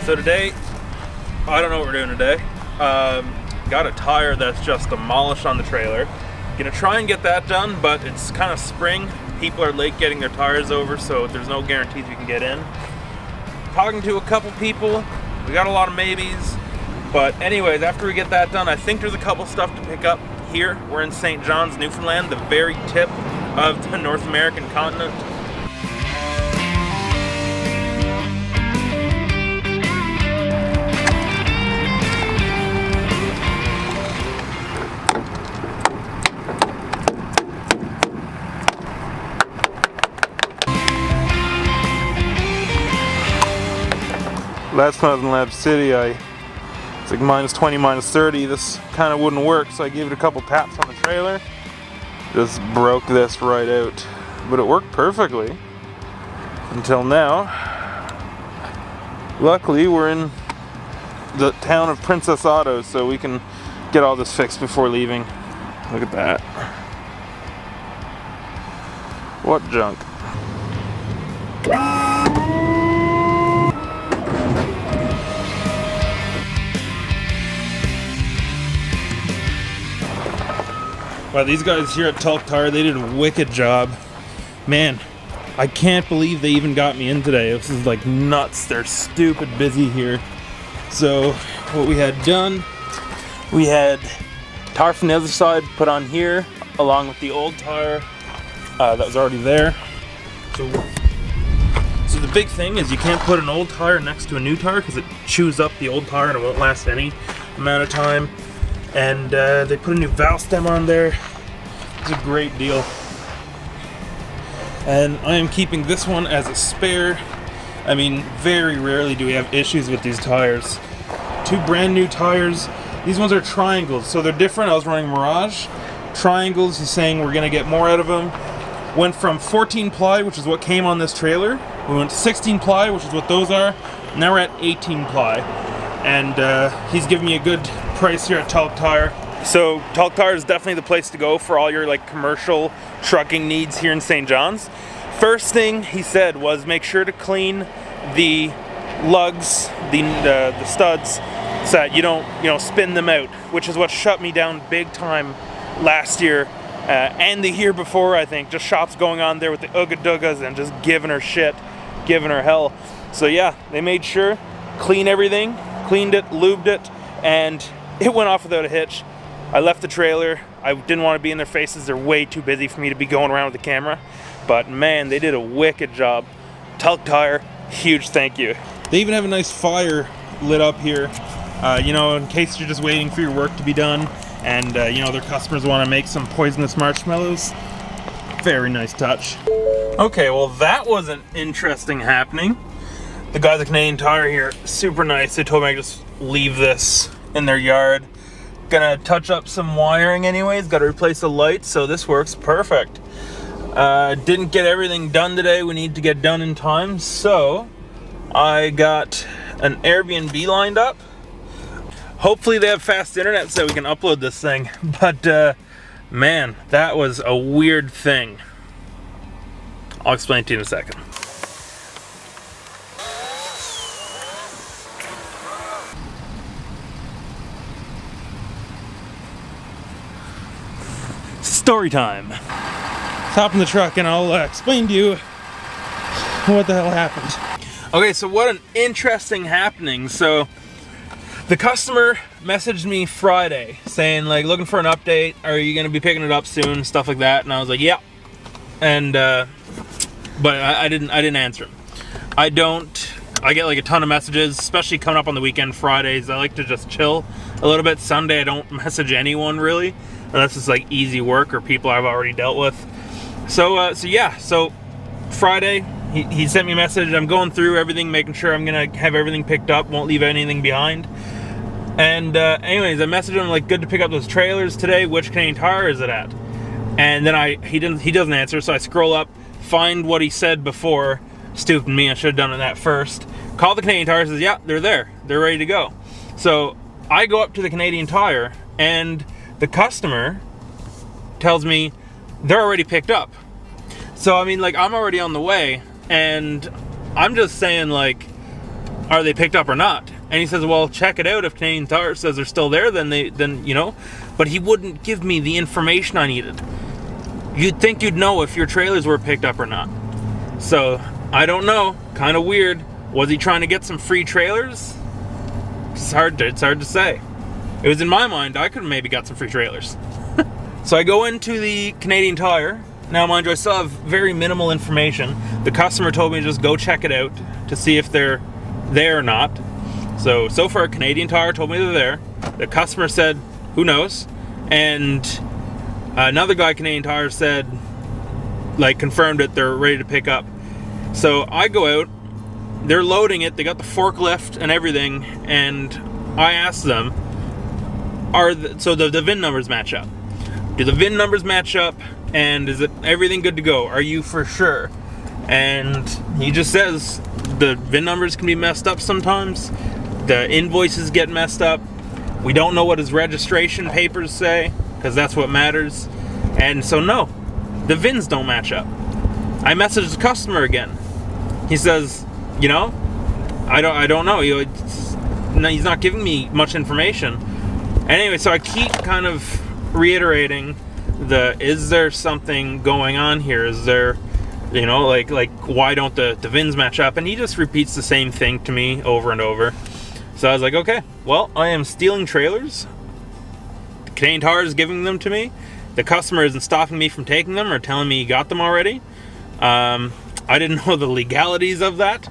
So today, I don't know what we're doing today. Got a tire that's just demolished on the trailer. Gonna try and get that done, but it's kind of spring. People are late getting their tires over, so there's no guarantees we can get in. Talking to a couple people, we got a lot of maybes. But anyways, after we get that done, I think there's a couple stuff to pick up here. We're in St. John's, Newfoundland, the very tip of the North American continent. Last time I was in Lab City, it's like minus 20, minus 30. This kind of wouldn't work, so I gave it a couple taps on the trailer. Just broke this right out. But it worked perfectly until now. Luckily, we're in the town of Princess Auto, so we can get all this fixed before leaving. Look at that. What junk. Wow, these guys here at Talc Tire, they did a wicked job. Man, I can't believe they even got me in today. This is like nuts. They're stupid busy here. So what we had done, we had tire from the other side put on here, along with the old tire that was already there. So the big thing is you can't put an old tire next to a new tire because it chews up the old tire and it won't last any amount of time. And they put a new valve stem on there. It's a great deal. And I am keeping this one as a spare. I mean, very rarely do we have issues with these tires. Two brand new tires. These ones are triangles, so they're different. I was running Mirage. Triangles, he's saying we're gonna get more out of them. Went from 14 ply, which is what came on this trailer. We went to 16 ply, which is what those are. Now we're at 18 ply. And he's giving me a good price here at Talc Tire. So Talc Tire is definitely the place to go for all your like commercial trucking needs here in St. John's. First thing he said was make sure to clean the lugs, the studs, so that you don't spin them out, which is what shut me down big time last year and the year before. I think just shops going on there with the Ooga Doogas and just giving her shit, giving her hell. So yeah, they made sure clean everything. Cleaned it, lubed it, and it went off without a hitch. I left the trailer. I didn't want to be in their faces. They're way too busy for me to be going around with the camera. But man, they did a wicked job. Talc Tire, huge thank you. They even have a nice fire lit up here, in case you're just waiting for your work to be done and, their customers want to make some poisonous marshmallows. Very nice touch. Okay, well that was an interesting happening. The guys at Canadian Tire here, super nice. They told me I could just leave this in their yard. Gonna touch up some wiring anyways. Gotta replace the lights, so this works perfect. Didn't get everything done today we need to get done in time, so I got an Airbnb lined up. Hopefully they have fast internet so we can upload this thing. But man, that was a weird thing. I'll explain to you in a second. Story time. Hop in the truck and I'll explain to you what the hell happened. Okay, so what an interesting happening. So the customer messaged me Friday saying like looking for an update. Are you gonna be picking it up soon? Stuff like that. And I was like, yeah. And but I didn't answer him. I get like a ton of messages, especially coming up on the weekend. Fridays I like to just chill a little bit. Sunday I don't message anyone really, unless it's like easy work or people I've already dealt with. So Friday he sent me a message. I'm going through everything, making sure I'm gonna have everything picked up, won't leave anything behind. And anyways, I messaged him like, good to pick up those trailers today. Which Canadian Tire is it at? And then he doesn't answer. So I scroll up, find what he said before, Stupid me, I should have done that first. Call the Canadian Tire, says, yeah, they're there. They're ready to go. So I go up to the Canadian Tire, and the customer tells me they're already picked up. So, I mean, like, I'm already on the way, and I'm just saying, like, are they picked up or not? And he says, well, check it out. If Canadian Tire says they're still there, then you know. But he wouldn't give me the information I needed. You'd think you'd know if your trailers were picked up or not. So, I don't know. Kind of weird. Was he trying to get some free trailers? It's hard to say. It was in my mind, I could have maybe got some free trailers. So I go into the Canadian Tire. Now, mind you, I still have very minimal information. The customer told me to just go check it out to see if they're there or not. So far, Canadian Tire told me they're there. The customer said, who knows? And another guy, Canadian Tire, said, like, confirmed that they're ready to pick up. So I go out. They're loading it. They got the forklift and everything. And I asked them, so the VIN numbers match up? Do the VIN numbers match up? And is it everything good to go? Are you for sure? And he just says the VIN numbers can be messed up sometimes. The invoices get messed up. We don't know what his registration papers say, because that's what matters. And so no, the VINs don't match up. I messaged the customer again. He says, you know, I don't know. He's not giving me much information. Anyway, so I keep kind of reiterating is there something going on here? Is there, you know, like why don't the VINs match up? And he just repeats the same thing to me over and over. So I was like, okay, well, I am stealing trailers. The Canadian Tire is giving them to me. The customer isn't stopping me from taking them or telling me he got them already. I didn't know the legalities of that,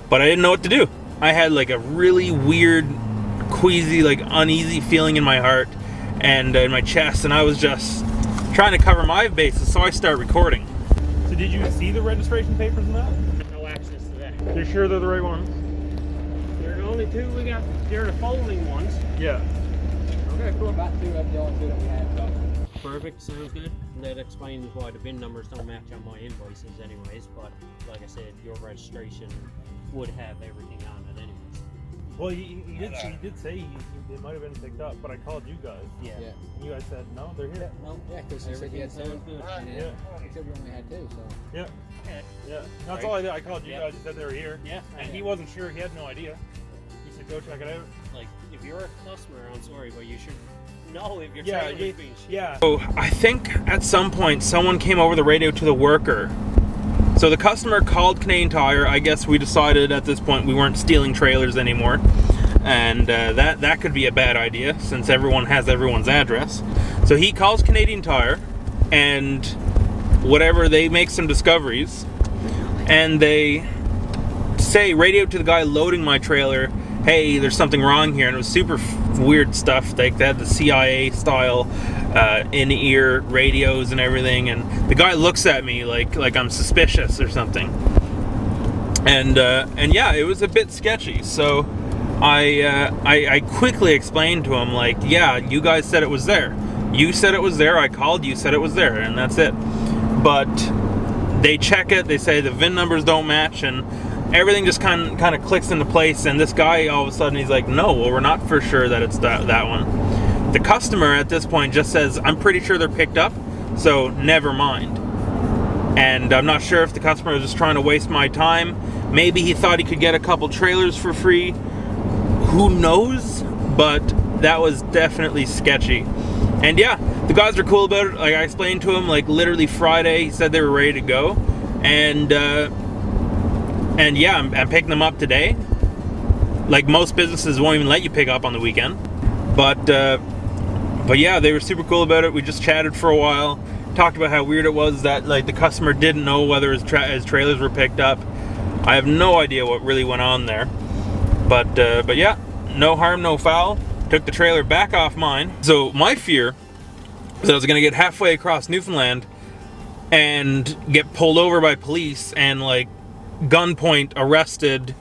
but I didn't know what to do. I had like a really weird, queasy, like uneasy feeling in my heart and in my chest, and I was just trying to cover my bases, so I start recording. So did you see the registration papers and that? No access to that. You're sure they're the right ones? They're the only two we got. They're the folding ones. Yeah. Okay, cool. About two of the only two that we have. So. Perfect, sounds good. That explains why the VIN numbers don't match on my invoices anyways, but like I said, your registration would have everything on it anyways. Well, he did say it might have been picked up, but I called you guys. Yeah. And you guys said, no, they're here. No, yeah, because he said he had sounds two. good. Yeah. He said we only had two, so. Yeah. Okay. Yeah. That's all I did. I called you guys. You said they were here. Yeah. And he wasn't sure. He had no idea. He said, go check it out. Like, if you're a customer, I'm sorry, but you should know if your Yeah, trailer is being shipped. yeah. So I think at some point someone came over the radio to the worker. So the customer called Canadian Tire. I guess we decided at this point we weren't stealing trailers anymore. And that could be a bad idea since everyone has everyone's address. So he calls Canadian Tire, and whatever, they make some discoveries, and they say, radio to the guy loading my trailer, hey, there's something wrong here. And it was super weird stuff. Like they had the CIA style in-ear radios and everything, and the guy looks at me like I'm suspicious or something. And yeah, it was a bit sketchy. So I quickly explained to him, like, yeah, you guys said it was there. You said it was there. I called. You said it was there, and that's it. But they check it. They say the VIN numbers don't match, and everything just kind of clicks into place. And this guy, all of a sudden, he's like, no, well, we're not for sure that it's that one. The customer at this point just says, I'm pretty sure they're picked up, so never mind. And I'm not sure if the customer was just trying to waste my time. Maybe he thought he could get a couple trailers for free. Who knows? But that was definitely sketchy. And yeah, the guys were cool about it. Like I explained to him, like literally Friday, he said they were ready to go. And yeah, I'm picking them up today. Like most businesses won't even let you pick up on the weekend. But yeah, they were super cool about it. We just chatted for a while, talked about how weird it was that like the customer didn't know whether his trailers were picked up. I have no idea what really went on there. But yeah, no harm, no foul. Took the trailer back off mine. So my fear was that I was gonna get halfway across Newfoundland and get pulled over by police and like gunpoint arrested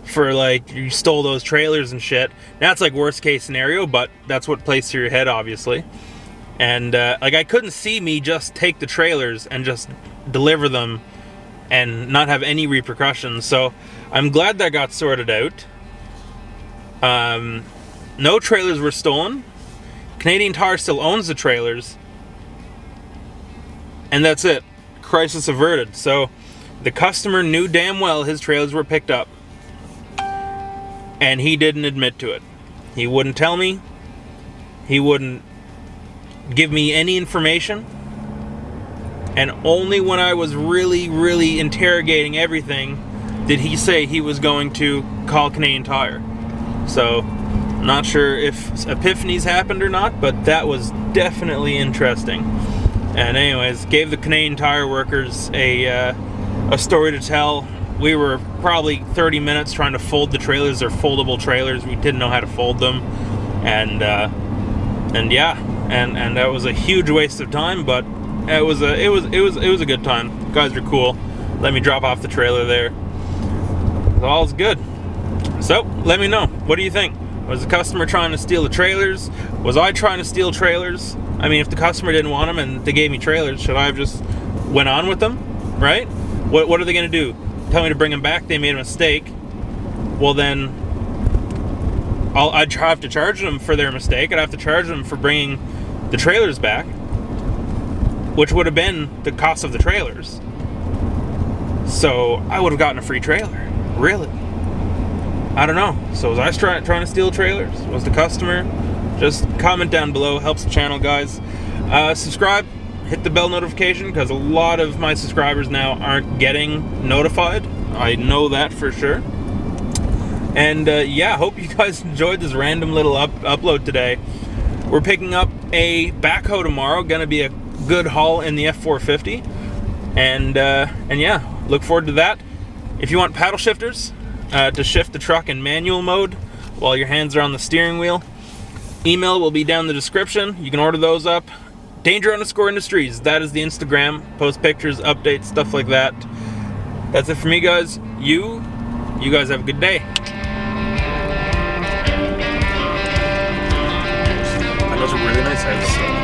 for like you stole those trailers and shit. That's like worst case scenario, but that's what plays through your head, obviously. And like I couldn't see me just take the trailers and just deliver them and not have any repercussions. So I'm glad that got sorted out. No trailers were stolen. Canadian Tire still owns the trailers. And that's it. Crisis averted. So the customer knew damn well his trailers were picked up. And he didn't admit to it. He wouldn't tell me. He wouldn't give me any information. And only when I was really, really interrogating everything did he say he was going to call Canadian Tire. So, not sure if epiphanies happened or not, but that was definitely interesting. And anyways, gave the Canadian Tire workers a story to tell. We were probably 30 minutes trying to fold the trailers. They're foldable trailers. We didn't know how to fold them. And yeah, and that was a huge waste of time, but it was a good time. Guys are cool. Let me drop off the trailer there. All's good. So let me know. What do you think? Was the customer trying to steal the trailers? Was I trying to steal trailers? I mean, if the customer didn't want them and they gave me trailers, should I have just went on with them? Right? What are they going to do? Tell me to bring them back? They made a mistake. Well then, I'd have to charge them for their mistake. I'd have to charge them for bringing the trailers back, which would have been the cost of the trailers. So I would have gotten a free trailer. Really? I don't know. So was I trying to steal trailers? Was the customer? Just comment down below. Helps the channel, guys. Subscribe. Hit the bell notification, because a lot of my subscribers now aren't getting notified. I know that for sure. And yeah, hope you guys enjoyed this random little upload today. We're picking up a backhoe tomorrow. Gonna be a good haul in the F450. And yeah, look forward to that. If you want paddle shifters to shift the truck in manual mode while your hands are on the steering wheel, email will be down in the description. You can order those up. Danger_Industries, that is the Instagram. Post pictures, updates, stuff like that. That's it for me, guys. You guys have a good day. That was a really nice house.